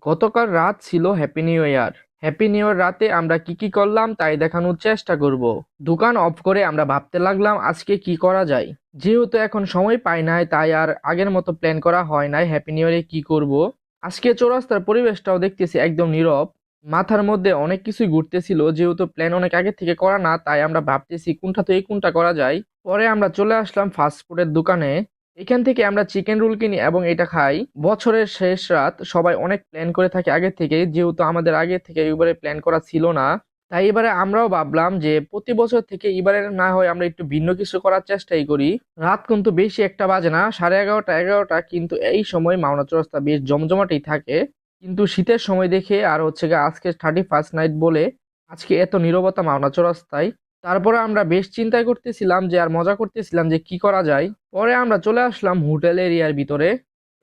গতকাল রাত ছিল happy new year. Happy new year রাতে আমরা কি কি করলাম তাই দেখানোর চেষ্টা করব। দোকান অফ করে আমরা ভাবতে লাগলাম আজকে কি করা যায়। যেহেতু এখন সময় পাই নাই তাই আর আগের মতো প্ল্যান করা হয় নাই হ্যাপি নিউ ইয়ারে কি করব। আজকে চৌরাস্তার পরিবেশটাও দেখতেছি একদম নীরব। মাথার মধ্যে অনেক কিছুই ঘুরতেছিল, যেহেতু প্ল্যান অনেক আগে থেকে করা না তাই আমরা ভাবতেছি কোনটা থেকে কোনটা করা যায়। পরে আমরা চলে আসলাম ফাস্ট ফুডের দোকানে। এখান থেকে আমরা চিকেন রোল কিনি এবং এটা খাই। বছরের শেষ রাত, সবাই অনেক প্ল্যান করে থাকে আগে থেকে, যেহেতু আমাদের আগে থেকে এবারে প্ল্যান করা ছিল না তাই এবারে আমরাও ভাবলাম যে প্রতি বছর থেকে এবারে না হয় আমরা একটু ভিন্ন কিছু করার চেষ্টাই করি। রাত কিন্তু বেশি একটা বাজে না, 11:30 11টা, কিন্তু এই সময় মাওনা চৌরাস্তা বেশ জমজমাটেই থাকে। কিন্তু শীতের সময় দেখে আর হচ্ছে গিয়ে আজকে 31st নাইট বলে আজকে এত নীরবতা মাওনা চৌরাস্তায়। তারপরে আমরা বেশ চিন্তা করতেছিলাম যে আর মজা করতেছিলাম যে কি করা যায়। পরে আমরা চলে আসলাম হোটেল এরিয়ার ভিতরে।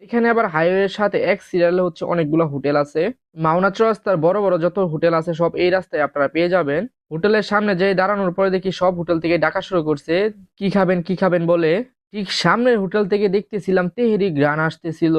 এখানে আবার হাইওয়ের সাথে এক সিরিয়ালে হচ্ছে অনেকগুলো হোটেল আছে। মাওনা চৌরাস্তার বড় বড় যত হোটেল আছে সব এই রাস্তায় আপনারা পেয়ে যাবেন। হোটেলের সামনে যে দাঁড়ানোর পরে দেখি সব হোটেল থেকে ডাকা শুরু করছে কি খাবেন কি খাবেন বলে। ঠিক সামনের হোটেল থেকে দেখতেছিলাম তেহেরি গ্রান আসতেছিল।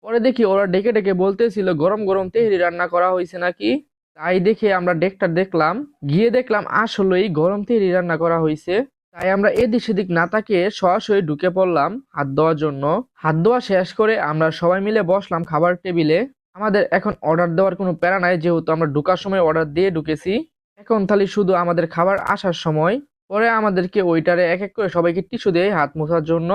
পরে দেখি ওরা ডেকে ডেকে বলতেছিল গরম গরম তেহেরি রান্না করা হয়েছে নাকি। তাই দেখে আমরা ডেকটা দেখলাম, গিয়ে দেখলাম আসলেই গরম তেহেরি রান্না করা হয়েছে। তাই আমরা এদিক সেদিক না তাকিয়ে সরাসরি ঢুকে পড়লাম হাত ধোয়ার জন্য। হাত ধোয়া শেষ করে আমরা সবাই মিলে বসলাম খাবার টেবিলে। আমাদের এখন অর্ডার দেওয়ার কোনো প্যারা নাই, যেহেতু আমরা ঢোকার সময় অর্ডার দিয়ে ঢুকেছি। এখন তাহলে শুধু আমাদের খাবার আসার সময়। পরে আমাদেরকে ওইটারে এক এক করে সবাইকে টিস্যু দিয়ে হাত মোছার জন্য।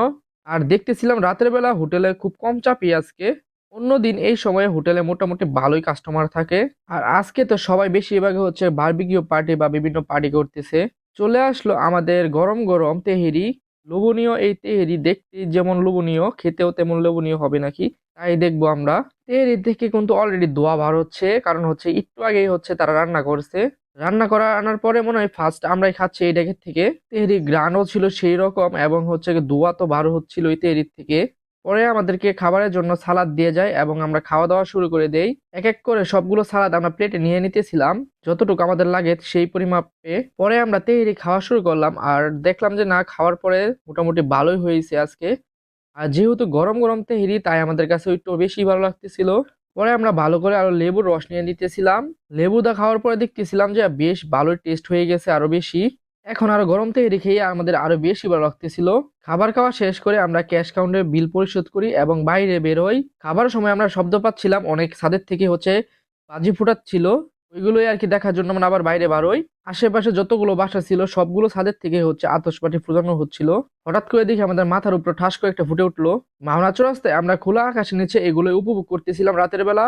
আর দেখতেছিলাম রাতের বেলা হোটেলে খুব কম চাপি আজকে। অন্যদিন এই সময়ে হোটেলে মোটামুটি ভালোই কাস্টমার থাকে। আর আজকে তো সবাই বেশিরভাগ হচ্ছে বারবিকিউ পার্টি বা বিভিন্ন পার্টি করতেছে। চলে আসলো আমাদের গরম গরম তেহেরি। লোভনীয় এই তেহেরি, দেখতে যেমন লোভনীয় খেতেও তেমন লোভনীয় হবে নাকি তাই দেখবো আমরা। তেহেরি থেকে কিন্তু অলরেডি ধোয়া বার হচ্ছে, কারণ হচ্ছে একটু আগেই হচ্ছে তারা রান্না করছে। রান্না করা আনার পরে মনে হয় ফার্স্ট আমরাই খাচ্ছি এই ডেকের থেকে। তেহেরি গ্রানও ছিল সেই রকম এবং হচ্ছে ধোয়া তো বার হচ্ছিল ওই তেহেরির থেকে। পরে আমাদেরকে খাবারের জন্য সালাদ দিয়ে যায় এবং আমরা খাওয়া দাওয়া শুরু করে দেই। এক এক করে সবগুলো সালাদ আমরা প্লেটে নিয়ে নিতেছিলাম যতটুকু আমাদের লাগে সেই পরিমাপে। পরে আমরা তেহেরি খাওয়া শুরু করলাম আর দেখলাম যে না, খাওয়ার পরে মোটামুটি ভালোই হয়েছে আজকে। আর যেহেতু গরম গরম তেহেরি তাই আমাদের কাছে একটু বেশি ভালো লাগতেছিল। পরে আমরা ভালো করে আরো লেবুর রস নিয়ে নিতেছিলাম। লেবুদা খাওয়ার পরে দেখতেছিলাম যে বেশ ভালোই টেস্ট হয়ে গেছে আরো বেশি। এখন আরো গরম তেহেরি খেয়ে আমাদের আরো বেশি ভালো লাগতেছিল। খাবার খাওয়া শেষ করে আমরা ক্যাশ কাউন্টারে বিল পরিশোধ করি এবং বাইরে বের হই। খাবার সময় আমরা শব্দ পাচ্ছিলাম অনেক ছাদের থেকে হচ্ছে বাজি ফুটাচ্ছিল। ওইগুলোই আর কি দেখার জন্য আমরা আবার বাইরে বারোই। আশেপাশে যতগুলো বাসা ছিল সবগুলো ছাদের থেকে হচ্ছে আতশবাজি ফুটানো হচ্ছিল। হঠাৎ করে দেখি আমাদের মাথার উপর ঠাস করে একটা ফুটে উঠলো। মাওনা চৌরাস্তায় আমরা খোলা আকাশের নিচে এগুলো উপভোগ করতেছিলাম রাতের বেলা।